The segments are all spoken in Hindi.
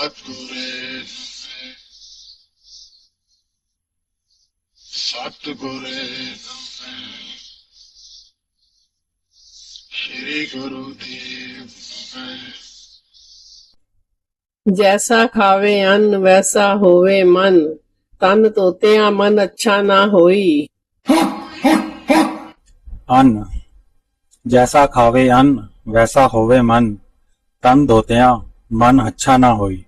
सतगुरे सतगुरे श्री गुरुदेव। जैसा खावे अन्न वैसा होवे मन, तन तोतिया मन अच्छा ना होई। अन्न जैसा खावे अन्न वैसा होवे मन, तन धोतिया मन अच्छा ना होई।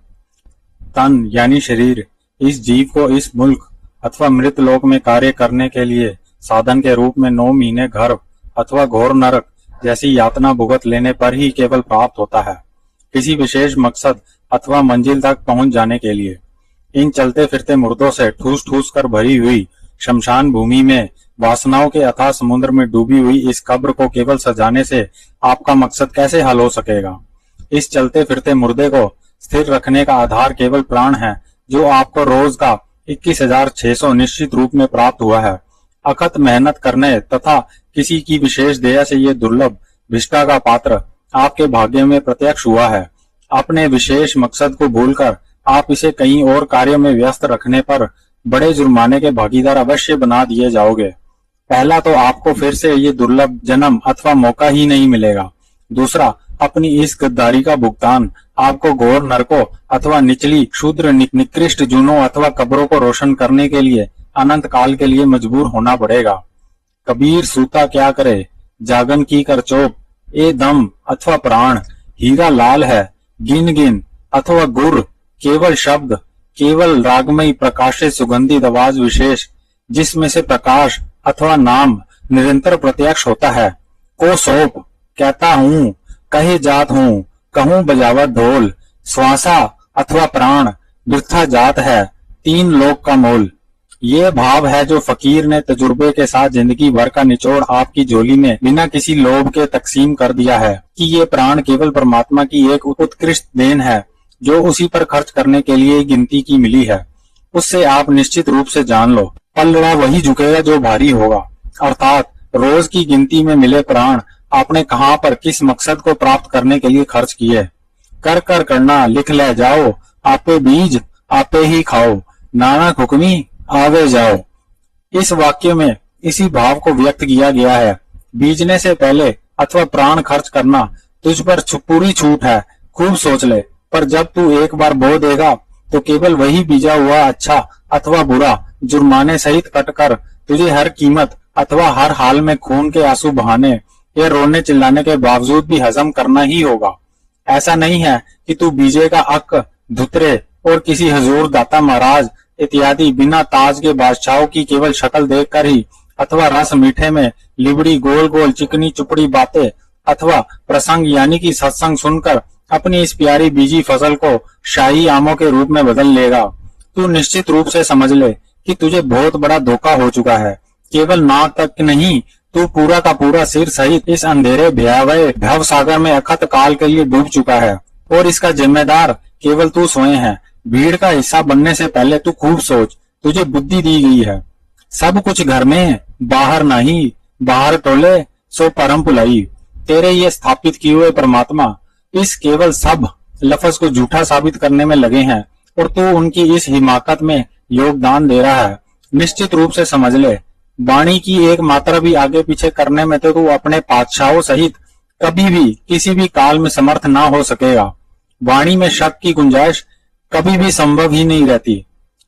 तन यानी शरीर इस जीव को इस मुल्क अथवा मृत लोक में कार्य करने के लिए साधन के रूप में 9 महीने गर्भ अथवा घोर नरक जैसी यातना भुगत लेने पर ही केवल प्राप्त होता है, किसी विशेष मकसद अथवा मंजिल तक पहुंच जाने के लिए। इन चलते फिरते मुर्दों से ठूस ठूस कर भरी हुई शमशान भूमि में वासनाओं के अथाह समुद्र में डूबी हुई इस कब्र को केवल सजाने से आपका मकसद कैसे हल हो सकेगा। इस चलते फिरते मुर्दे को स्थिर रखने का आधार केवल प्राण है, जो आपको रोज का 21,600 निश्चित रूप में प्राप्त हुआ है। अकथ मेहनत करने तथा किसी की विशेष दया से ये दुर्लभ विष्टा का पात्र आपके भाग्य में प्रत्यक्ष हुआ है। अपने विशेष मकसद को भूलकर आप इसे कहीं और कार्य में व्यस्त रखने पर बड़े जुर्माने के भागीदार अवश्य बना दिए जाओगे। पहला तो आपको फिर से ये दुर्लभ जन्म अथवा मौका ही नहीं मिलेगा। दूसरा, अपनी इस गद्दारी का भुगतान आपको घोर नरकों अथवा निचली क्षुद्र निकृष्ट जूनों अथवा कब्रों को रोशन करने के लिए अनंत काल के लिए मजबूर होना पड़ेगा। कबीर सूता क्या करे, जागन की कर चोप, ए दम अथवा प्राण हीरा लाल है, गिन गिन अथवा गुर केवल शब्द, केवल रागमयी प्रकाशित सुगंधित आवाज विशेष, जिसमें से प्रकाश अथवा नाम निरंतर प्रत्यक्ष होता है, को सौंप कहता हूँ, कहे जात हूँ, कहूँ बजावत ढोल, श्वासा अथवा प्राण वृथा जात है, 3 लोक का मोल। ये भाव है जो फकीर ने तजुर्बे के साथ जिंदगी भर का निचोड़ आपकी झोली में बिना किसी लोभ के तकसीम कर दिया है कि ये प्राण केवल परमात्मा की एक उत्कृष्ट देन है, जो उसी पर खर्च करने के लिए गिनती की मिली है। उससे आप निश्चित रूप से जान लो, पलड़ा वही झुकेगा जो भारी होगा। अर्थात रोज की गिनती में मिले प्राण आपने कहां पर किस मकसद को प्राप्त करने के लिए खर्च किए। कर कर करना लिख ले जाओ, आपे बीज आपे ही खाओ, नानक हुक्मी आवे जाओ। इस वाक्य में इसी भाव को व्यक्त किया गया है। बीजने से पहले अथवा प्राण खर्च करना तुझ पर पूरी छूट है, खूब सोच ले। पर जब तू एक बार बो देगा तो केवल वही बीजा हुआ अच्छा अथवा बुरा जुर्माने सहित कटकर तुझे हर कीमत अथवा हर हाल में खून के आंसू बहाने या रोने चिल्लाने के बावजूद भी हजम करना ही होगा। ऐसा नहीं है कि तू बीजे का अक धुतरे और किसी हजूर दाता महाराज इत्यादि बिना ताज के बादशाहों की केवल शक्ल देखकर ही अथवा रस मीठे में लिबड़ी गोल गोल चिकनी चुपड़ी बातें अथवा प्रसंग यानी कि सत्संग सुनकर अपनी इस प्यारी बीजी फसल को शाही आमों के रूप में बदल लेगा। तू निश्चित रूप से समझ ले कि तुझे बहुत बड़ा धोखा हो चुका है। केवल नाक तक नहीं, तू पूरा का पूरा सिर सहित इस अंधेरे भयावह भव सागर में अखत काल के लिए डूब चुका है, और इसका जिम्मेदार केवल तू स्वयं है। भीड़ का हिस्सा बनने से पहले तू खूब सोच, तुझे बुद्धि दी गई है। सब कुछ घर में, बाहर नहीं, बाहर टोले सो परम पुलाई। तेरे ये स्थापित किए हुए परमात्मा इस केवल सब लफ्ज को झूठा साबित करने में लगे हैं, और तू उनकी इस हिमाकत में योगदान दे रहा है। निश्चित रूप से समझ ले, वाणी की एक मात्रा भी आगे पीछे करने में तो तू अपने पातशाहों सहित कभी भी किसी भी काल में समर्थ ना हो सकेगा। वाणी में शक की गुंजाइश कभी भी संभव ही नहीं रहती।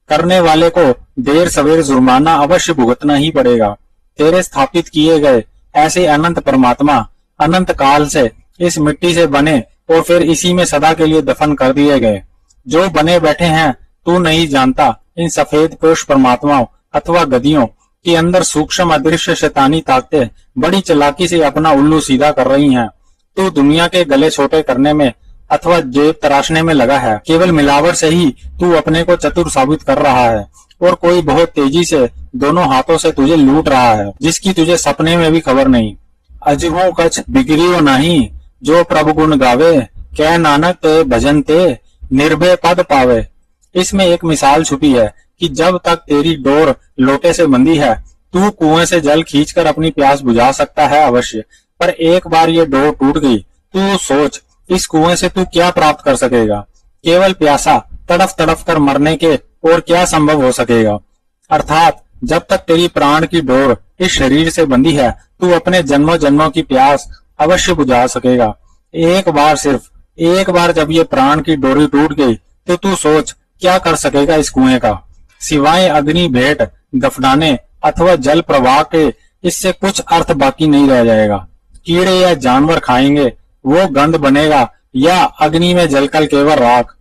करने वाले को देर सवेर जुर्माना अवश्य भुगतना ही पड़ेगा। तेरे स्थापित किए गए ऐसे अनंत परमात्मा अनंत काल से इस मिट्टी से बने और फिर इसी में सदा के लिए दफन कर दिए गए। जो बने बैठे हैं तू नहीं जानता, इन सफेद पुरुष परमात्माओं अथवा गदियों के अंदर सूक्ष्म अदृश्य शैतानी ताकतें बड़ी चालाकी से अपना उल्लू सीधा कर रही हैं। तू दुनिया के गले छोटे करने में अथवा जेब तराशने में लगा है। केवल मिलावट से ही तू अपने को चतुर साबित कर रहा है, और कोई बहुत तेजी से दोनों हाथों से तुझे लूट रहा है, जिसकी तुझे सपने में भी खबर नहीं। अजहू कछ बिगड़ियो नहीं, जो प्रभु गुण गावे, कह नानक ते भजन ते निर्भय पद पावे। इसमें एक मिसाल छुपी है कि जब तक तेरी डोर लोटे से बंधी है, तू कुएं से जल खींचकर अपनी प्यास बुझा सकता है अवश्य, पर एक बार ये डोर टूट गई, तू सोच इस कुएं से तू क्या प्राप्त कर सकेगा। केवल प्यासा तड़फ तड़फ कर मरने के और क्या संभव हो सकेगा। अर्थात जब तक तेरी प्राण की डोर इस शरीर से बंधी है, तू अपने जन्मों जन्मों की प्यास अवश्य बुझा सकेगा। एक बार जब ये प्राण की डोरी टूट गई तो तू सोच क्या कर सकेगा इस कुएं का। सिवाय अग्नि भेंट दफनाने अथवा जल प्रवाह के इससे कुछ अर्थ बाकी नहीं रह जाएगा। कीड़े या जानवर खाएंगे, वो गंध बनेगा, या अग्नि में जलकर केवल राख।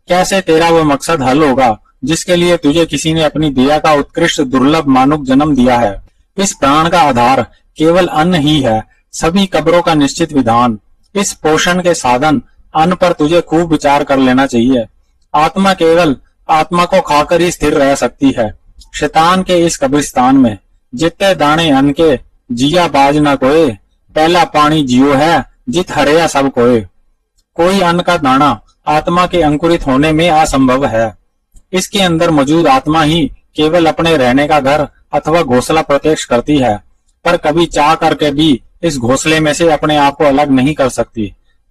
कैसे तेरा वो मकसद हल होगा जिसके लिए तुझे किसी ने अपनी दया का उत्कृष्ट दुर्लभ मानुक जन्म दिया है। इस प्राण का आधार केवल अन्न ही है, सभी कब्रों का निश्चित विधान। इस पोषण के साधन अन्न पर तुझे खूब विचार कर लेना चाहिए। आत्मा केवल आत्मा को खाकर ही स्थिर रह सकती है। शैतान के इस कब्रिस्तान में जितने दाने अन्न के, जिया बाज न कोय, पहला पानी जियो है, जित हरया सब कोय। कोई अन्न का दाना आत्मा के अंकुरित होने में असंभव है। इसके अंदर मौजूद आत्मा ही केवल अपने रहने का घर अथवा घोंसला प्रत्यक्ष करती है, पर कभी चाह करके भी इस घोंसले में से अपने आप को अलग नहीं कर सकती।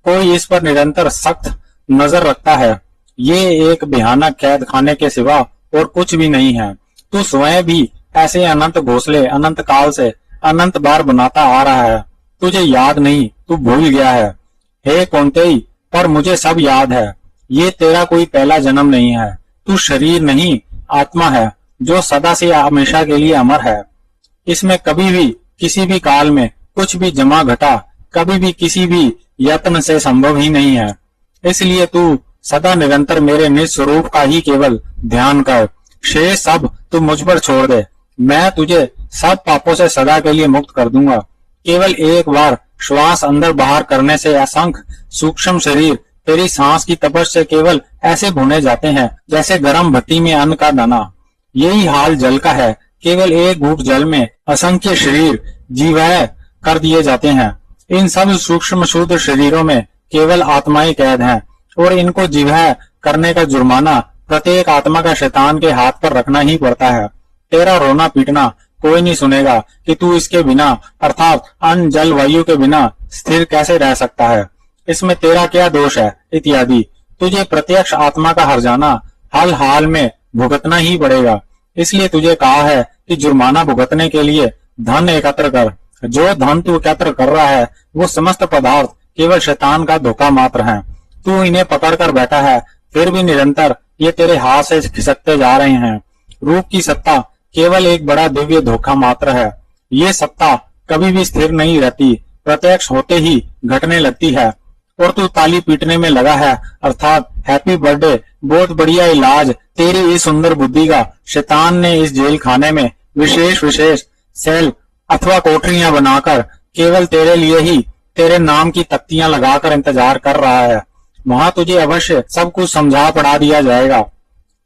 कोई इस पर निरंतर सख्त नजर रखता है। ये एक भयानक कैद खाने के सिवा और कुछ भी नहीं है। तू स्वयं भी ऐसे अनंत घोंसले अनंत काल से अनंत बार बनाता आ रहा है। तुझे याद नहीं, तू भूल गया है। हे कौन्तेय, पर मुझे सब याद है। ये तेरा कोई पहला जन्म नहीं है। तू शरीर नहीं, आत्मा है जो सदा से हमेशा के लिए अमर है। इसमें कभी भी किसी भी काल में कुछ भी जमा घटा कभी भी किसी भी यत्न से संभव ही नहीं है। इसलिए तू सदा निरंतर मेरे निज स्वरूप का ही केवल ध्यान कर। शेष सब तू मुझ पर छोड़ दे। मैं तुझे सब पापों से सदा के लिए मुक्त कर दूंगा। केवल एक बार श्वास अंदर बाहर करने से असंख्य सूक्ष्म शरीर तेरी सांस की तपश से केवल ऐसे भुने जाते हैं जैसे गर्म भट्टी में अन्न का दाना। यही हाल जल का है। केवल एक घूंट जल में असंख्य शरीर जीवह कर दिए जाते हैं। इन सब सूक्ष्म शूद्र शरीरों में केवल आत्माएं कैद हैं और इनको जीवह करने का जुर्माना प्रत्येक आत्मा का शैतान के हाथ पर रखना ही पड़ता है। तेरा रोना पीटना कोई नहीं सुनेगा कि तू इसके बिना अर्थात अन्न जल वायु के बिना स्थिर कैसे रह सकता है। इसमें तेरा क्या दोष है इत्यादि। तुझे प्रत्यक्ष आत्मा का हर्जाना हाल हाल में भुगतना ही पड़ेगा। इसलिए तुझे कहा है कि जुर्माना भुगतने के लिए धन एकत्र कर। जो धन तू एकत्र कर रहा है वो समस्त पदार्थ केवल शैतान का धोखा मात्र है। तू इन्हें पकड़ कर बैठा है, फिर भी निरंतर ये तेरे हाथ से खिसकते जा रहे हैं। रूप की सत्ता केवल एक बड़ा दिव्य धोखा मात्र है। ये सत्ता कभी भी स्थिर नहीं रहती, प्रत्यक्ष होते ही घटने लगती है। और तू ताली पीटने में लगा है अर्थात हैप्पी बर्थडे, बहुत बढ़िया इलाज तेरी इस सुंदर बुद्धि का। शैतान ने इस जेल खाने में विशेष विशेष सेल अथवा कोठरियां बनाकर केवल तेरे लिए ही तेरे नाम की तख्तियां लगाकर इंतजार कर रहा है। वहां तुझे अवश्य सब कुछ समझा पढ़ा दिया जाएगा।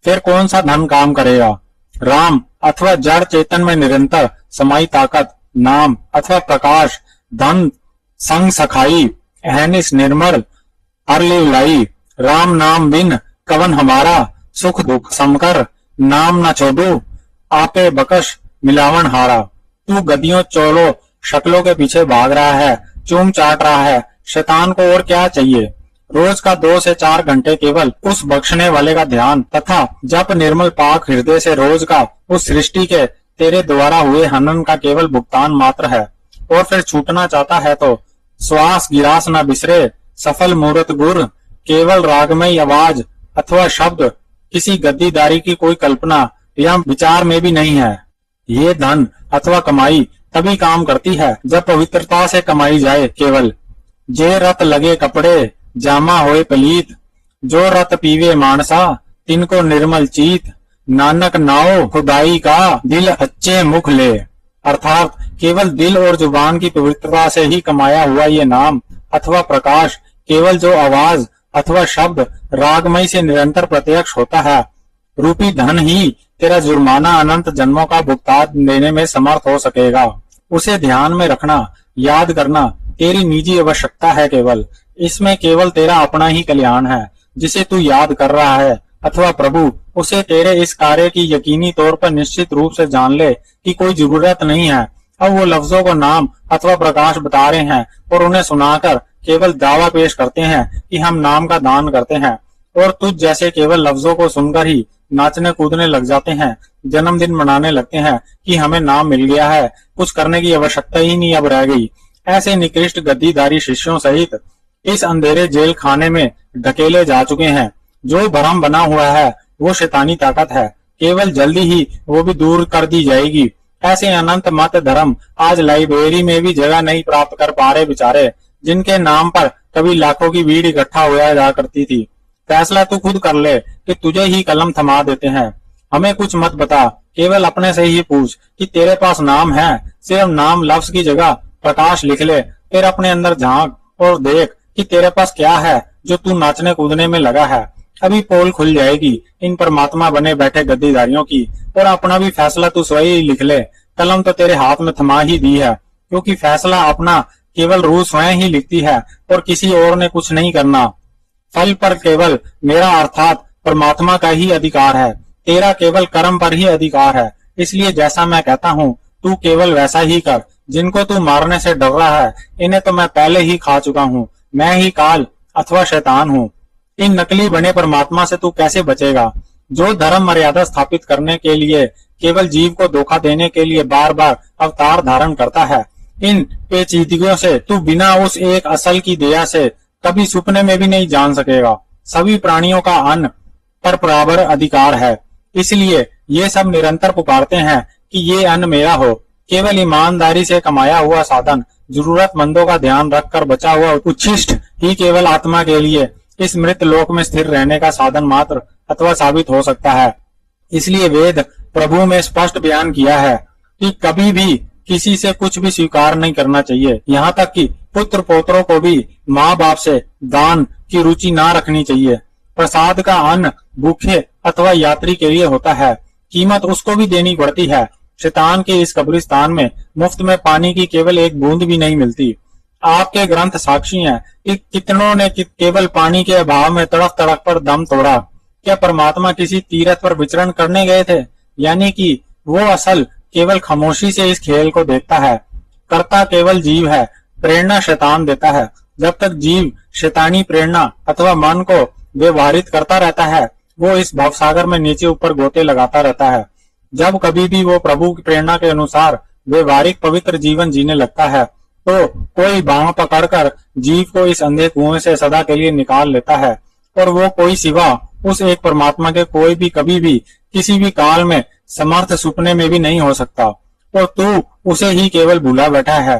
फिर कौन सा धन काम करेगा। राम अथवा जड़ चेतन में निरंतर समाई ताकत, नाम अथवा प्रकाश, धन संग सखाई, अहनिस निर्मल अरलिवलाई। राम नाम बिन कवन हमारा, सुख दुख समकर नाम न छोड़ू, आपे बकश मिलावन हारा। तू गदियों चोलों शक्लों के पीछे भाग रहा है, चूम चाट रहा है। शैतान को और क्या चाहिए। रोज का 2 से 4 घंटे केवल उस बख्शने वाले का ध्यान तथा जप निर्मल पाक हृदय से रोज का उस सृष्टि के तेरे द्वारा हुए हनन का केवल भुगतान मात्र है। और फिर छूटना चाहता है तो श्वास गिरास न बिसरे, सफल मूर्त गुर, केवल रागमय आवाज अथवा शब्द, किसी गद्दीदारी की कोई कल्पना या विचार में भी नहीं है। ये धन अथवा कमाई तभी काम करती है जब पवित्रता से कमाई जाए। केवल जे रत लगे कपड़े, जामा होए पलीत, जो रत पीवे मानसा, तिनको निर्मल चीत, नानक नाओ खुदाई का, दिल अच्छे मुख ले। अर्थात केवल दिल और जुबान की पवित्रता से ही कमाया हुआ ये नाम अथवा प्रकाश, केवल जो आवाज अथवा शब्द रागमय से निरंतर प्रत्यक्ष होता है, रूपी धन ही तेरा जुर्माना अनंत जन्मों का भुगतान देने में समर्थ हो सकेगा। उसे ध्यान में रखना, याद करना तेरी निजी आवश्यकता है। केवल इसमें केवल तेरा अपना ही कल्याण है जिसे तू याद कर रहा है अथवा प्रभु उसे तेरे इस कार्य की यकीनी तौर पर निश्चित रूप से जान ले कि कोई जरूरत नहीं है। अब वो लफ्जों को नाम अथवा प्रकाश बता रहे हैं और उन्हें सुनाकर केवल दावा पेश करते हैं कि हम नाम का दान करते हैं। और तुझ जैसे केवल लफ्जों को सुनकर ही नाचने कूदने लग जाते हैं, जन्मदिन मनाने लगते हैं कि हमें नाम मिल गया है, कुछ करने की आवश्यकता ही नहीं अब रह गई। ऐसे निकृष्ट गद्दीदारी शिष्यों सहित इस अंधेरे जेल खाने में ढकेले जा चुके हैं। जो भ्रम बना हुआ है वो शैतानी ताकत है, केवल जल्दी ही वो भी दूर कर दी जाएगी। ऐसे अनंत मत धर्म आज लाइब्रेरी में भी जगह नहीं प्राप्त कर पा रहे बेचारे, जिनके नाम पर कभी लाखों की भीड़ इकट्ठा हुआ जा करती थी। फैसला तू खुद कर ले कि तुझे ही कलम थमा देते हैं। हमें कुछ मत बता, केवल अपने से ही पूछ कि तेरे पास नाम है। सिर्फ नाम लफ्ज की जगह प्रकाश लिख ले, फिर अपने अंदर झांक और देख कि तेरे पास क्या है जो तू नाचने कूदने में लगा है। अभी पोल खुल जाएगी इन परमात्मा बने बैठे गद्दीदारियों की, और अपना भी फैसला तू स्वयं ही लिख ले। कलम तो तेरे हाथ में थमा ही दी है, क्योंकि फैसला अपना केवल रूह स्वयं ही लिखती है और किसी और ने कुछ नहीं करना। फल पर केवल मेरा अर्थात परमात्मा का ही अधिकार है, तेरा केवल कर्म पर ही अधिकार है। इसलिए जैसा मैं कहता हूँ तू केवल वैसा ही कर। जिनको तू मारने से डर रहा है, इन्हें तो मैं पहले ही खा चुका हूँ। मैं ही काल अथवा शैतान हूँ। इन नकली बने परमात्मा से तू कैसे बचेगा, जो धर्म मर्यादा स्थापित करने के लिए केवल जीव को धोखा देने के लिए बार बार अवतार धारण करता है। इन पेचीदगियों से तू बिना उस एक असल की दया से कभी सपने में भी नहीं जान सकेगा। सभी प्राणियों का अन्न पर बराबर अधिकार है, इसलिए ये सब निरंतर पुकारते हैं कि ये अन्न मेरा हो। केवल ईमानदारी से कमाया हुआ साधन, जरूरतमंदों का ध्यान रखकर बचा हुआ उच्छिष्ट ही केवल आत्मा के लिए इस मृत लोक में स्थिर रहने का साधन मात्र अथवा साबित हो सकता है। इसलिए वेद प्रभु में स्पष्ट बयान किया है कि कभी भी किसी से कुछ भी स्वीकार नहीं करना चाहिए, यहाँ तक कि पुत्र पौत्रों को भी माँ बाप से दान की रुचि ना रखनी चाहिए। प्रसाद का अन्न भूखे अथवा यात्री के लिए होता है, कीमत उसको भी देनी पड़ती है। शैतान के इस कब्रिस्तान में मुफ्त में पानी की केवल एक बूंद भी नहीं मिलती। आपके ग्रंथ साक्षी हैं कि कितनों ने केवल पानी के अभाव में तड़प तड़प पर दम तोड़ा। क्या परमात्मा किसी तीरथ पर विचरण करने गए थे? यानी कि वो असल केवल खामोशी से इस खेल को देखता है। कर्ता केवल जीव है, प्रेरणा शैतान देता है। जब तक जीव शैतानी प्रेरणा अथवा मन को व्यवहारित करता रहता है, वो इस भवसागर में नीचे ऊपर गोते लगाता रहता है। जब कभी भी वो प्रभु की प्रेरणा के अनुसार व्यवहारिक पवित्र जीवन जीने लगता है, तो कोई बांह पकड़कर जीव को इस अंधे कुएं से सदा के लिए निकाल लेता है, और वो कोई सिवा उस एक परमात्मा के कोई भी कभी भी किसी भी काल में समर्थ सुपने में भी नहीं हो सकता। और तू उसे ही केवल भूला बैठा है।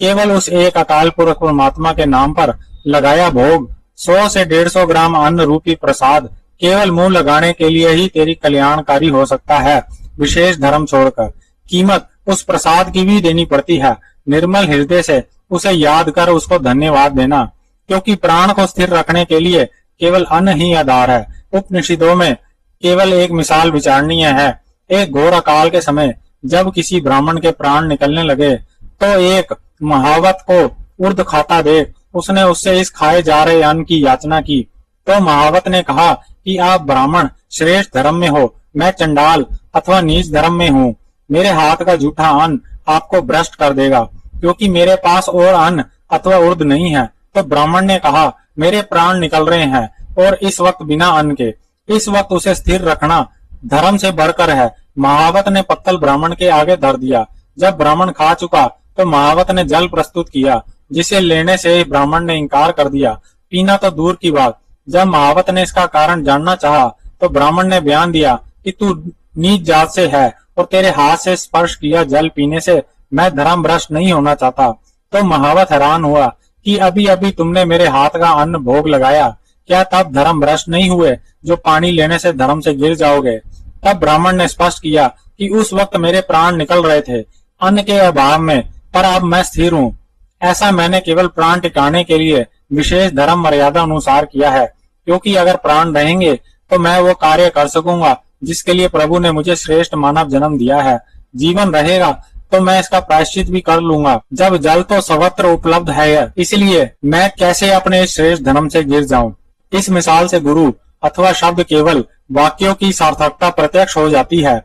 केवल उस एक अकाल पुरुष परमात्मा के नाम पर लगाया भोग 100 से 150 ग्राम अन्न रूपी प्रसाद केवल मुंह लगाने के लिए ही तेरी कल्याणकारी हो सकता है। विशेष धर्म छोड़कर कीमत उस प्रसाद की भी देनी पड़ती है। निर्मल हृदय से उसे याद कर उसको धन्यवाद देना, क्योंकि प्राण को स्थिर रखने के लिए केवल अन्न ही आधार है। उपनिषदों में केवल एक मिसाल विचारणीय है। एक घोर अकाल के समय जब किसी ब्राह्मण के प्राण निकलने लगे, तो एक महावत को उर्द खाता देख उसने उससे इस खाए जा रहे अन्न की याचना की। तो महावत ने कहा कि आप ब्राह्मण श्रेष्ठ धर्म में हो, मैं चंडाल अथवा नीच धर्म में हूँ। मेरे हाथ का जूठा अन्न आपको भ्रष्ट कर देगा, क्योंकि मेरे पास और अन्न अथवा उर्द नहीं है। तो ब्राह्मण ने कहा, मेरे प्राण निकल रहे हैं और इस वक्त बिना अन्न के। इस वक्त उसे स्थिर रखना धर्म से बढ़कर है। महावत ने पत्तल ब्राह्मण के आगे धर दिया। जब ब्राह्मण खा चुका तो महावत ने जल प्रस्तुत किया, जिसे लेने से ब्राह्मण ने इनकार कर दिया। पीना तो दूर की बात, जब महावत ने इसका कारण जानना चाहा तो ब्राह्मण ने बयान दिया कि तू नीच जात से है और तेरे हाथ से स्पर्श किया जल पीने से मैं धर्म भ्रष्ट नहीं होना चाहता। तो महावत हैरान हुआ कि अभी अभी तुमने मेरे हाथ का अन्न भोग लगाया, क्या तब धर्म भ्रष्ट नहीं हुए जो पानी लेने से धर्म से गिर जाओगे? तब ब्राह्मण ने स्पष्ट किया कि उस वक्त मेरे प्राण निकल रहे थे अन्न के अभाव में, पर अब मैं स्थिर हूँ। ऐसा मैंने केवल प्राण टिकाने के लिए विशेष धर्म मर्यादा अनुसार किया है, क्योंकि अगर प्राण रहेंगे तो मैं वो कार्य कर सकूंगा जिसके लिए प्रभु ने मुझे श्रेष्ठ मानव जन्म दिया है। जीवन रहेगा तो मैं इसका प्रायश्चित भी कर लूंगा। जब जल तो सर्वत्र उपलब्ध है, इसलिए मैं कैसे अपने इस श्रेष्ठ धर्म से गिर जाऊं। इस मिसाल से गुरु अथवा शब्द केवल वाक्यों की सार्थकता प्रत्यक्ष हो जाती है।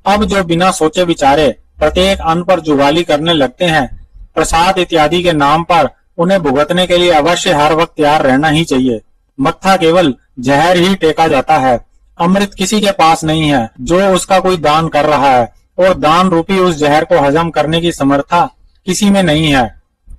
अब जो बिना सोचे विचारे प्रत्येक अन्न पर जुगाली करने लगते हैं, प्रसाद इत्यादि के नाम पर उन्हें भुगतने के लिए अवश्य हर वक्त तैयार रहना ही चाहिए। मत्था केवल जहर ही टेका जाता है। अमृत किसी के पास नहीं है जो उसका कोई दान कर रहा है, और दान रूपी उस जहर को हजम करने की समर्था किसी में नहीं है।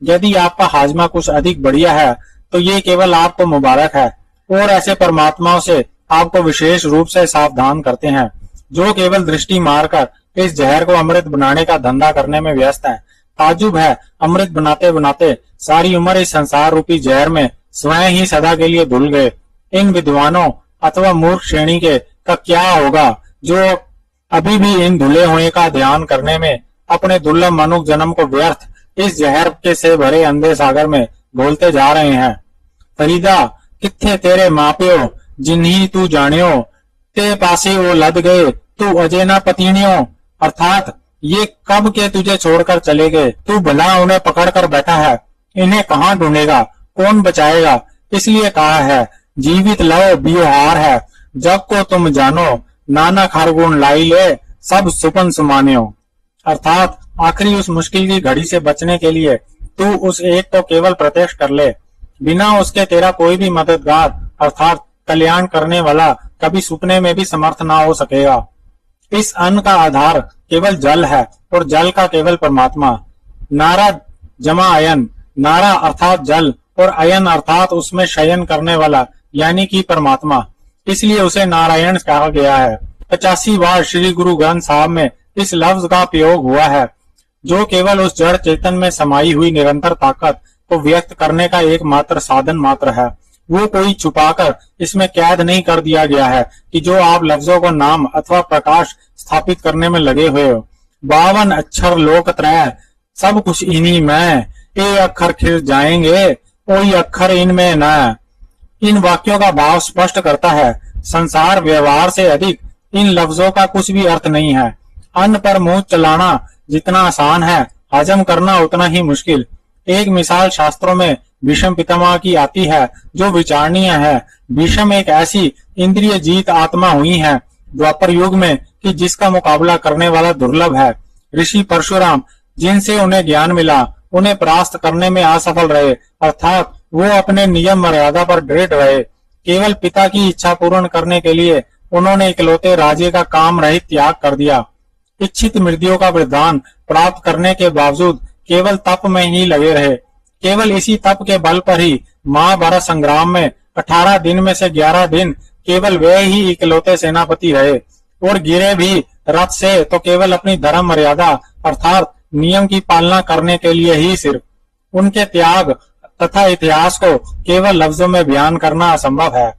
यदि आपका हाजमा कुछ अधिक बढ़िया है तो ये केवल आपको मुबारक है, और ऐसे परमात्माओं से आपको विशेष रूप से सावधान करते हैं जो केवल दृष्टि मारकर इस जहर को अमृत बनाने का धंधा करने में व्यस्त है। ताजुब है, अमृत बनाते बनाते सारी उम्र इस संसार रूपी जहर में स्वयं ही सदा के लिए धुल गए। इन विद्वानों अथवा मूर्ख श्रेणी के का क्या होगा जो अभी भी इन धुले हुए का ध्यान करने में अपने दुर्लभ मनुष्य जन्म को व्यर्थ इस जहर के से भरे अंधे सागर में घोलते जा रहे हैं। फरीदा, कित्थे तेरे मापियो जिन्ही तू जानियो, ते पासे वो लद गए तू अजय न पतीनियो। अर्थात ये कब के तुझे छोड़कर चले गए, तू भला उन्हें पकड़ कर बैठा है, इन्हें कहाँ ढूंढेगा, कौन बचाएगा। इसलिए कहा है, जीवित लो बियोहार है, जग को तुम जानो, नाना खरगुण लाई ले, सब सुपन सुमानियो। अर्थात आखिरी उस मुश्किल की घड़ी से बचने के लिए तू उस एक को केवल प्रत्यक्ष कर ले, बिना उसके तेरा कोई भी मददगार अर्थात कल्याण करने वाला कभी सुपने में भी समर्थ ना हो सकेगा। इस अन्न का आधार केवल जल है और जल का केवल परमात्मा। नारा जमा अयन, नारा अर्थात जल और अयन अर्थात उसमें शयन करने वाला यानी कि परमात्मा, इसलिए उसे नारायण कहा गया है। 85 बार श्री गुरु ग्रंथ साहब में इस लफ्ज का प्रयोग हुआ है, जो केवल उस जड़ चेतन में समाई हुई निरंतर ताकत को व्यक्त करने का एकमात्र साधन मात्र है। वो कोई छुपाकर इसमें कैद नहीं कर दिया गया है कि जो आप लफ्जों को नाम अथवा प्रकाश स्थापित करने में लगे हुए हो। 52 अक्षर लोक त्रय, सब कुछ इन्हीं में, ए अक्षर खिल जाएंगे, कोई अक्षर इनमें न। इन वाक्यों का भाव स्पष्ट करता है, संसार व्यवहार से अधिक इन लफ्जों का कुछ भी अर्थ नहीं है। अन्न पर मुंह चलाना जितना आसान है, हजम करना उतना ही मुश्किल। एक मिसाल शास्त्रों में भीष्म पितामह की आती है जो विचारणीय है। भीष्म एक ऐसी इंद्रिय जीत आत्मा हुई है द्वापर युग में कि जिसका मुकाबला करने वाला दुर्लभ है। ऋषि परशुराम जिनसे उन्हें ज्ञान मिला, उन्हें परास्त करने में असफल रहे, अर्थात वो अपने नियम मर्यादा पर दृढ़ रहे। केवल पिता की इच्छा पूर्ण करने के लिए उन्होंने इकलौते राज्य का काम रहित त्याग कर दिया। इच्छित मृत्युओं का वरदान प्राप्त करने के बावजूद केवल तप में ही लगे रहे। केवल इसी तप के बल पर ही महाभारत संग्राम में 18 दिन में से 11 दिन केवल वे ही इकलौते सेनापति रहे, और गिरे भी रथ से तो केवल अपनी धर्म मर्यादा अर्थात नियम की पालना करने के लिए ही। सिर्फ उनके त्याग तथा इतिहास को केवल लफ्जों में बयान करना असंभव है।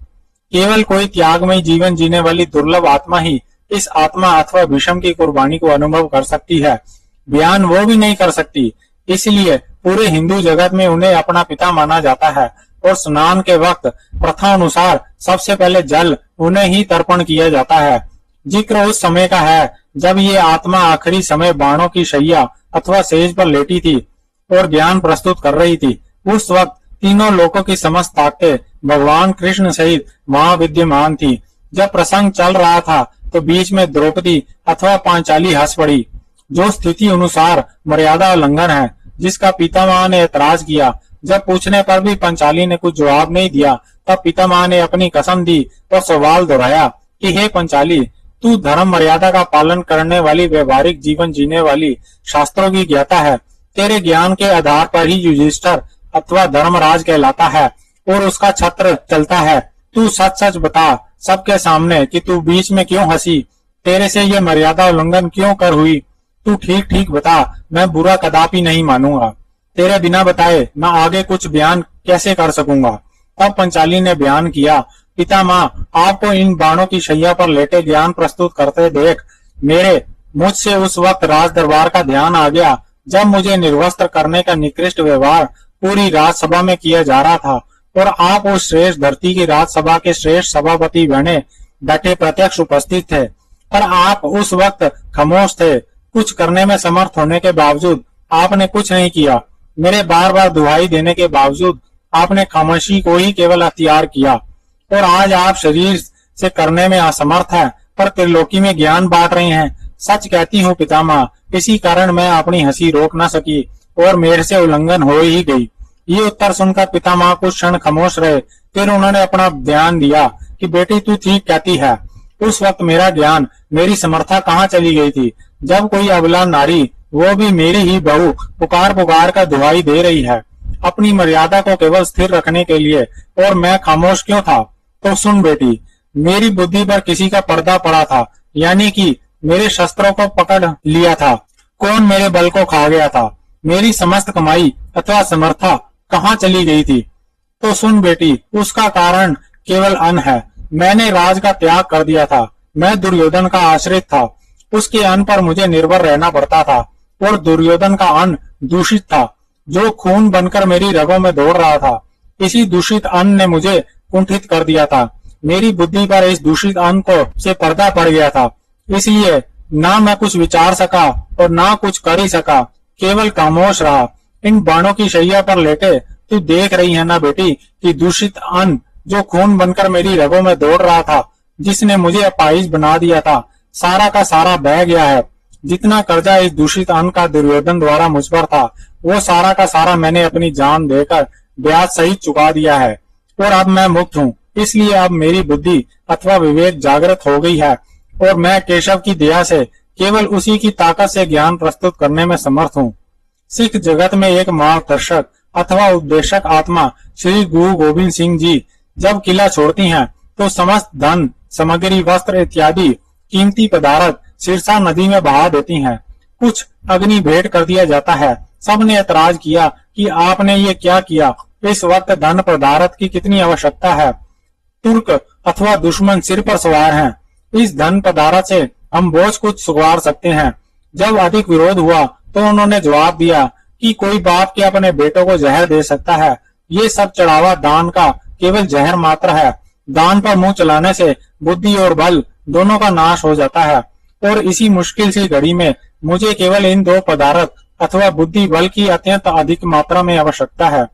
केवल कोई त्यागमय जीवन जीने वाली दुर्लभ आत्मा ही इस आत्मा अथवा भीष्म की कुर्बानी को अनुभव कर सकती है, बयान वो भी नहीं कर सकती। इसलिए पूरे हिंदू जगत में उन्हें अपना पिता माना जाता है, और स्नान के वक्त प्रथा अनुसार सबसे पहले जल उन्हें ही तर्पण किया जाता है। जिक्र उस समय का है जब ये आत्मा आखिरी समय बाणों की शैया अथवा सेज पर लेटी थी और ज्ञान प्रस्तुत कर रही थी। उस वक्त तीनों लोकों की समस्त ताकतें भगवान कृष्ण सहित वहां विद्यमान थी। जब प्रसंग चल रहा था तो बीच में द्रौपदी अथवा पांचाली हंस पड़ी, जो स्थिति अनुसार मर्यादा उल्लंघन है, जिसका पितामह ने ऐतराज किया। जब पूछने पर भी पंचाली ने कुछ जवाब नहीं दिया, तब पितामह ने अपनी कसम दी और सवाल दोहराया कि हे पंचाली, तू धर्म मर्यादा का पालन करने वाली, व्यवहारिक जीवन जीने वाली, शास्त्रों की ज्ञाता है। तेरे ज्ञान के आधार पर ही युधिष्ठिर अथवा धर्मराज कहलाता है और उसका छत्र चलता है। तू सच सच बता सबके सामने कि तू बीच में क्यों हंसी, तेरे से ये मर्यादा उल्लंघन क्यों कर हुई। तू ठीक ठीक बता, मैं बुरा कदापि नहीं मानूंगा। तेरे बिना बताए मैं आगे कुछ बयान कैसे कर सकूंगा। तब पंचाली ने बयान किया, पितामह, आपको इन बाणों की शैया पर लेटे ज्ञान प्रस्तुत करते देख मुझसे उस वक्त राज दरबार का ध्यान आ गया जब मुझे निर्वस्त्र करने का निकृष्ट व्यवहार पूरी राजसभा में किया जा रहा था, और आप उस श्रेष्ठ धरती की राजसभा के श्रेष्ठ सभापति बने बैठे प्रत्यक्ष उपस्थित थे, पर आप उस वक्त खामोश थे। कुछ करने में समर्थ होने के बावजूद आपने कुछ नहीं किया। मेरे बार बार दुहाई देने के बावजूद आपने खामोशी को ही केवल अख्तियार किया, और आज आप शरीर से करने में असमर्थ है, पर त्रिलोकी में ज्ञान बांट रहे हैं। सच कहती हूँ पितामह, इसी कारण मैं अपनी हंसी रोक न सकी और मेरे से उल्लंघन हो ही गई। ये उत्तर सुनकर पितामह कुछ क्षण खामोश रहे। फिर उन्होंने अपना बयान दिया कि बेटी तू ठीक कहती है। उस वक्त मेरा ज्ञान, मेरी समर्था कहाँ चली गई थी। जब कोई अबला नारी, वो भी मेरी ही बहू, पुकार पुकार कर दुहाई दे रही है अपनी मर्यादा को केवल स्थिर रखने के लिए, और मैं खामोश क्यों था? तो सुन बेटी, मेरी बुद्धि पर किसी का पर्दा पड़ा था, यानी कि मेरे शस्त्रों को पकड़ लिया था। कौन मेरे बल को खा गया था? मेरी समस्त कमाई अथवा समर्था कहाँ चली गई थी? तो सुन बेटी, उसका कारण केवल अन्न है। मैंने राज का त्याग कर दिया था। मैं दुर्योधन का आश्रित था। उसके अन्न पर मुझे निर्भर रहना पड़ता था, और दुर्योधन का अन्न दूषित था, जो खून बनकर मेरी रगों में दौड़ रहा था। इसी दूषित अन्न ने मुझे कुंठित कर दिया था। मेरी बुद्धि पर इस दूषित अन्न को से पर्दा पड़ गया था, इसलिए ना मैं कुछ विचार सका और ना कुछ कर ही सका, केवल खामोश रहा। इन बाणों की शैया पर लेटे तू देख रही है ना बेटी कि दूषित अन्न जो खून बनकर मेरी रगों में दौड़ रहा था, जिसने मुझे अपाहिज बना दिया था, सारा का सारा बह गया है। जितना कर्जा इस दूषित अन्न का दुर्योधन द्वारा मुझ पर था, वो सारा का सारा मैंने अपनी जान देकर ब्याज सहित चुका दिया है, और अब मैं मुक्त हूँ। इसलिए अब मेरी बुद्धि अथवा विवेक जागृत हो गई है, और मैं केशव की दया से केवल उसी की ताकत से ज्ञान प्रस्तुत करने में समर्थ हूँ। सिख जगत में एक मार्गदर्शक अथवा उपदेशक आत्मा श्री गुरु गोविंद सिंह जी जब किला छोड़ती हैं, तो समस्त धन सामग्री, वस्त्र इत्यादि कीमती पदार्थ सिरसा नदी में बहा देती हैं। कुछ अग्नि भेंट कर दिया जाता है। सबने ऐतराज किया कि आपने ये क्या किया? इस वक्त धन पदार्थ की कितनी आवश्यकता है? तुर्क अथवा दुश्मन सिर पर सवार हैं। इस धन पदार्थ से हम बोझ कुछ सुधार सकते हैं। जब अधिक विरोध हुआ तो उन्होंने जवाब दिया कि कोई बाप के अपने बेटों को जहर दे सकता है? ये सब चढ़ावा दान का केवल जहर मात्र है। दान पर मुंह चलाने से बुद्धि और बल दोनों का नाश हो जाता है, और इसी मुश्किल सी घड़ी में मुझे केवल इन दो पदार्थ अथवा बुद्धि बल की अत्यंत अधिक मात्रा में आवश्यकता है।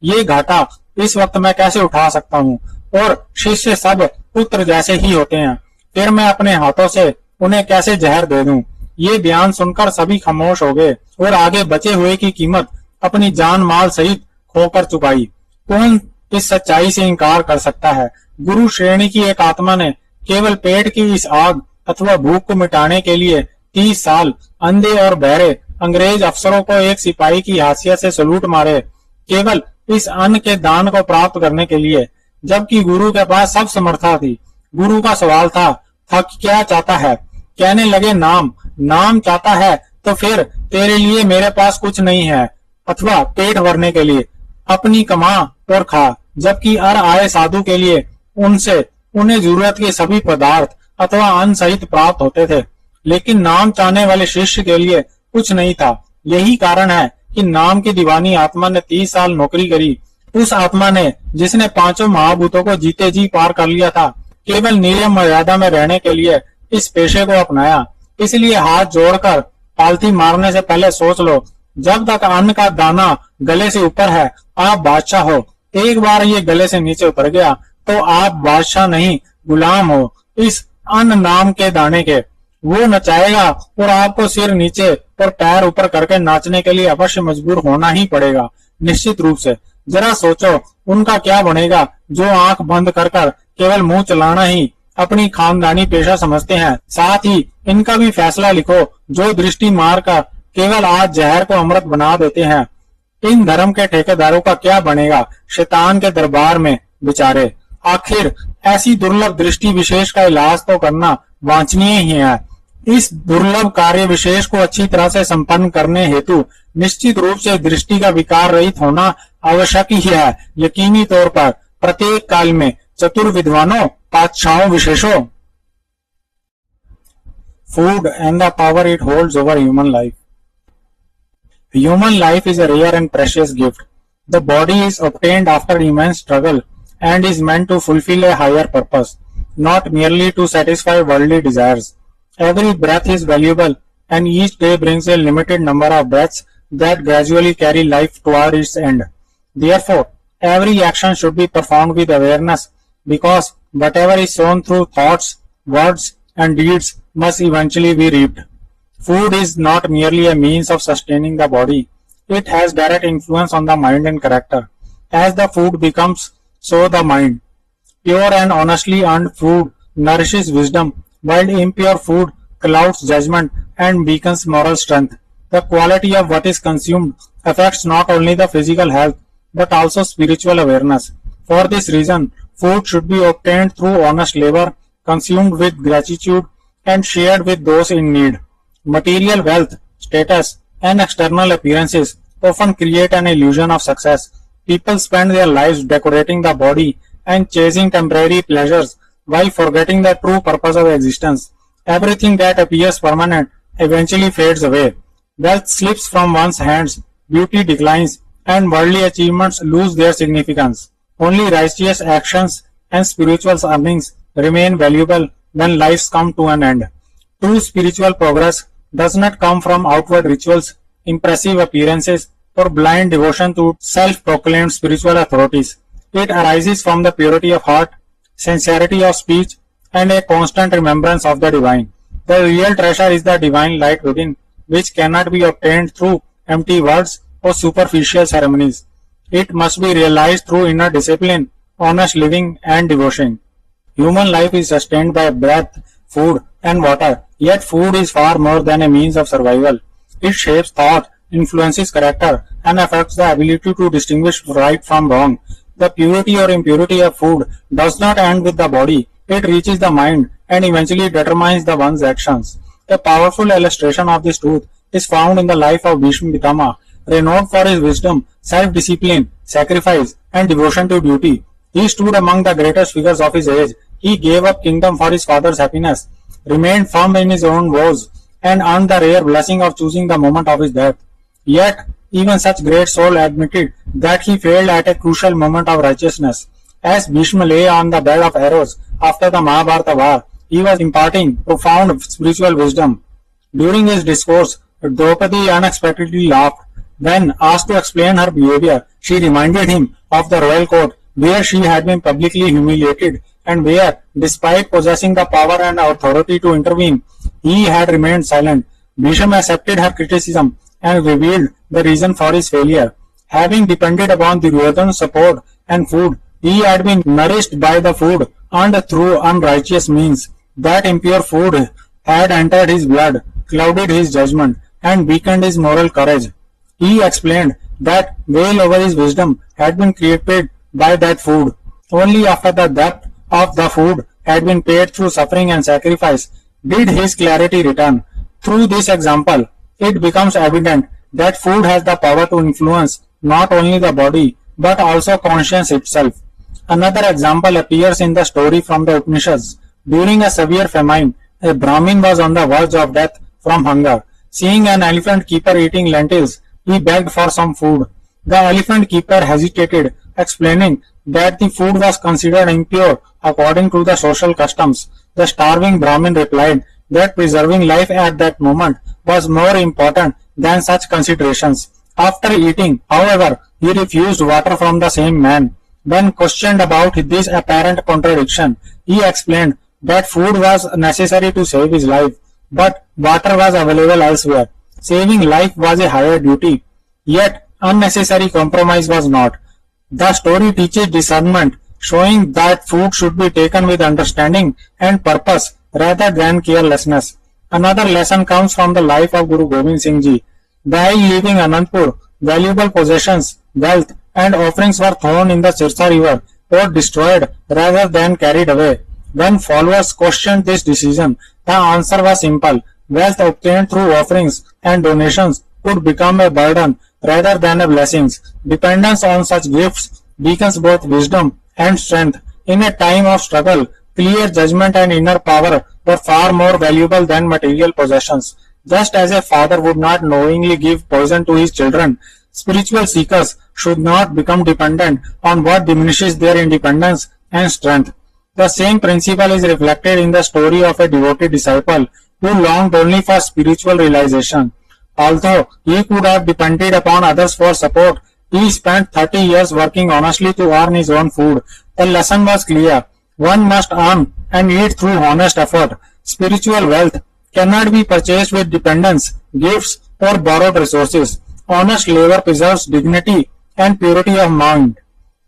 ये घाटा इस वक्त मैं कैसे उठा सकता हूँ? और शिष्य सब पुत्र जैसे ही होते हैं, फिर मैं अपने हाथों से उन्हें कैसे जहर दे दूं? ये बयान सुनकर सभी खामोश हो गए, और आगे बचे हुए की कीमत अपनी जान माल सहित खोकर चुकाई। कौन इस सच्चाई से इंकार कर सकता है? गुरु श्रेणी की एक आत्मा ने केवल पेट की इस आग अथवा भूख को मिटाने के लिए 30 साल अंधे और बहरे अंग्रेज अफसरों को एक सिपाही की हैसियत से सलूट मारे, केवल इस अन्न के दान को प्राप्त करने के लिए, जबकि गुरु के पास सब समर्था थी। गुरु का सवाल था कि क्या चाहता है? कहने लगे नाम चाहता है, तो फिर तेरे लिए मेरे पास कुछ नहीं है, अथवा पेट भरने के लिए अपनी कमा और खा। जबकि अर आए साधु के लिए उन्हें जरूरत के सभी पदार्थ अथवा अन्न सहित प्राप्त होते थे, लेकिन नाम चाहने वाले शिष्य के लिए कुछ नहीं था। यही कारण है कि नाम की दीवानी आत्मा ने 30 साल नौकरी करी। उस आत्मा ने, जिसने पांचों महाभूतों को जीते जी पार कर लिया था, केवल नियम मर्यादा में रहने के लिए इस पेशे को अपनाया। इसलिए हाथ जोड़कर पालथी मारने से पहले सोच लो, जब तक अन्न का दाना गले से ऊपर है आप बादशाह हो। एक बार ये गले से नीचे उतर गया तो आप बादशाह नहीं गुलाम हो इस अन्न नाम के दाने के। वो नचाएगा और आपको सिर नीचे और पैर ऊपर करके नाचने के लिए अवश्य मजबूर होना ही पड़ेगा, निश्चित रूप से। जरा सोचो उनका क्या बनेगा जो आंख बंद कर केवल मुंह चलाना ही अपनी खानदानी पेशा समझते हैं। साथ ही इनका भी फैसला लिखो जो दृष्टि मार कर केवल आज जहर को अमृत बना देते हैं। इन धर्म के ठेकेदारों का क्या बनेगा शैतान के दरबार में बेचारे। आखिर ऐसी दुर्लभ दृष्टि विशेष का इलाज तो करना वांछनीय ही है। इस दुर्लभ कार्य विशेष को अच्छी तरह से संपन्न करने हेतु निश्चित रूप से दृष्टि का विकार रहित होना आवश्यक ही है। यकीनी तौर पर प्रत्येक काल में चतुर विद्वानों पातशाहों विशेषों। Food and the power it holds over human life. Human life is a rare and precious gift. The body is obtained after immense struggle and is meant to fulfill a higher purpose, not merely to satisfy worldly desires. Every breath is valuable and each day brings a limited number of breaths that gradually carry life toward its end. Therefore, every action should be performed with awareness, because whatever is sown through thoughts, words and deeds must eventually be reaped. Food is not merely a means of sustaining the body. it has direct influence on the mind and character. As the food becomes, so the mind. Pure and honestly earned food nourishes wisdom, while impure food clouds judgment and weakens moral strength. The quality of what is consumed affects not only the physical health but also spiritual awareness. For this reason, food should be obtained through honest labor, consumed with gratitude, and shared with those in need. Material wealth, status, and external appearances often create an illusion of success. People spend their lives decorating the body and chasing temporary pleasures while forgetting the true purpose of existence. Everything that appears permanent eventually fades away. Wealth slips from one's hands, beauty declines, and worldly achievements lose their significance. Only righteous actions and spiritual earnings remain valuable when lives come to an end. True spiritual progress does not come from outward rituals, impressive appearances, or blind devotion to self-proclaimed spiritual authorities. It arises from the purity of heart, sincerity of speech, and a constant remembrance of the divine. The real treasure is the divine light within, which cannot be obtained through empty words or superficial ceremonies. It must be realized through inner discipline, honest living, and devotion. Human life is sustained by breath, food, and water, yet food is far more than a means of survival. It shapes thought, influences character, and affects the ability to distinguish right from wrong. The purity or impurity of food does not end with the body, it reaches the mind and eventually determines the one's actions. A powerful illustration of this truth is found in the life of Bhishma Pitama, renowned for his wisdom, self-discipline, sacrifice, and devotion to duty. He stood among the greatest figures of his age. He gave up kingdom for his father's happiness, remained firm in his own vows, and earned the rare blessing of choosing the moment of his death. Yet, even such great soul admitted that he failed at a crucial moment of righteousness. As Bhishma lay on the bed of arrows after the Mahabharata war, he was imparting profound spiritual wisdom. During his discourse, Draupadi unexpectedly laughed. When asked to explain her behavior, she reminded him of the royal court where she had been publicly humiliated and where, despite possessing the power and authority to intervene, he had remained silent. Bhishma accepted her criticism and revealed the reason for his failure. Having depended upon Duryodhana's support and food, he had been nourished by the food earned through unrighteous means. That impure food had entered his blood, clouded his judgment, and weakened his moral courage. He explained that veil over his wisdom had been created by that food. Only after the depth of the food had been paid through suffering and sacrifice did his clarity return. Through this example, it becomes evident that food has the power to influence not only the body but also conscience itself. Another example appears in the story from the Upanishads. During a severe famine, a Brahmin was on the verge of death from hunger. Seeing an elephant keeper eating lentils, he begged for some food. The elephant keeper hesitated, explaining that the food was considered impure according to the social customs. The starving Brahmin replied that preserving life at that moment was more important than such considerations. After eating, however, he refused water from the same man. When questioned about this apparent contradiction, he explained that food was necessary to save his life, but water was available elsewhere. Saving life was a higher duty, yet unnecessary compromise was not. The story teaches discernment, showing that food should be taken with understanding and purpose rather than carelessness. Another lesson comes from the life of Guru Gobind Singh Ji. While leaving Anandpur, valuable possessions, wealth, and offerings were thrown in the Sirsa river or destroyed rather than carried away. When followers questioned this decision, the answer was simple. Wealth obtained through offerings and donations could become a burden rather than a blessing. Dependence on such gifts weakens both wisdom and strength. In a time of struggle, clear judgment and inner power were far more valuable than material possessions. Just as a father would not knowingly give poison to his children, spiritual seekers should not become dependent on what diminishes their independence and strength. The same principle is reflected in the story of a devoted disciple who longed only for spiritual realization. Although he could have depended upon others for support, he spent 30 years working honestly to earn his own food. The lesson was clear. One must earn and eat through honest effort. Spiritual wealth cannot be purchased with dependence, gifts, or borrowed resources. Honest labor preserves dignity and purity of mind.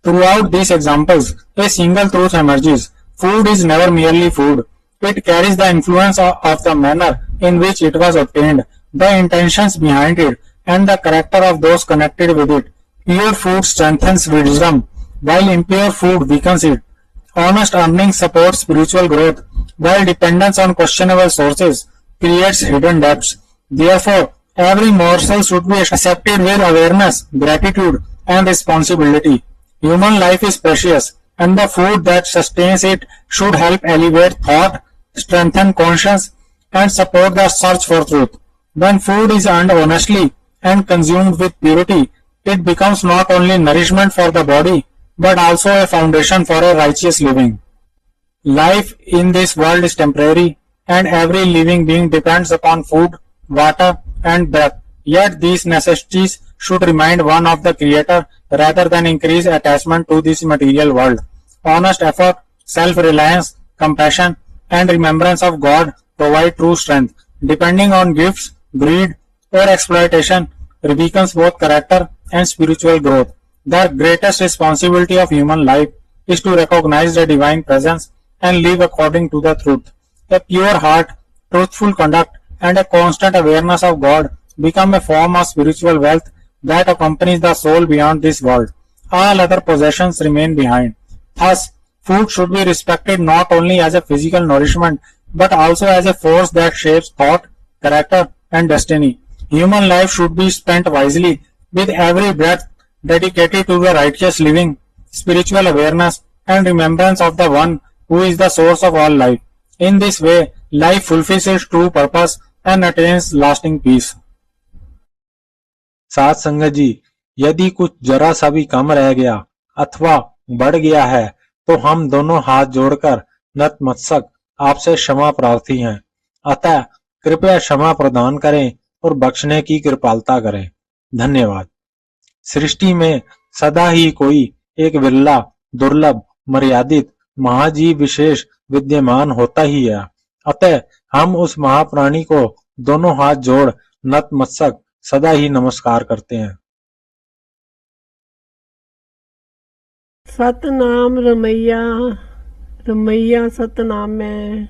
Throughout these examples, a single truth emerges. Food is never merely food. It carries the influence of the manner in which it was obtained, the intentions behind it, and the character of those connected with it. Pure food strengthens wisdom, while impure food weakens it. Honest earning supports spiritual growth, while dependence on questionable sources creates hidden debts. Therefore, every morsel should be accepted with awareness, gratitude, and responsibility. Human life is precious, and the food that sustains it should help elevate thought, strengthen conscience, and support the search for truth. When food is earned honestly and consumed with purity, it becomes not only nourishment for the body, but also a foundation for a righteous living. Life in this world is temporary, and every living being depends upon food, water, and breath. Yet these necessities should remind one of the Creator rather than increase attachment to this material world. Honest effort, self-reliance, compassion, and remembrance of God provide true strength. Depending on gifts, greed, or exploitation weakens both character and spiritual growth. The greatest responsibility of human life is to recognize the divine presence and live according to the truth. A pure heart, truthful conduct, and a constant awareness of God become a form of spiritual wealth that accompanies the soul beyond this world. All other possessions remain behind. Thus, food should be respected not only as a physical nourishment but also as a force that shapes thought, character, and destiny. Human life should be spent wisely, with every breath dedicated to the righteous living, spiritual awareness, and remembrance of the One who is the source of all life. In this way, life fulfills its true purpose and attains lasting peace. साथ संगत जी, यदि कुछ जरा सा भी कम रह गया अथवा बढ़ गया है तो हम दोनों हाथ जोड़कर नतमस्तक आपसे क्षमा प्रार्थी हैं। अतः कृपया क्षमा प्रदान करें और बख्शने की कृपालता करें। धन्यवाद। सृष्टि में सदा ही कोई एक विरला, दुर्लभ, मर्यादित, महाजीव विशेष विद्यमान होता ही है। अतः हम उस महाप्राणी को दोनों हाथ जोड़ नतमस्तक सदा ही नमस्कार करते हैं। सतनाम रमैया, रमैया सतनाम है।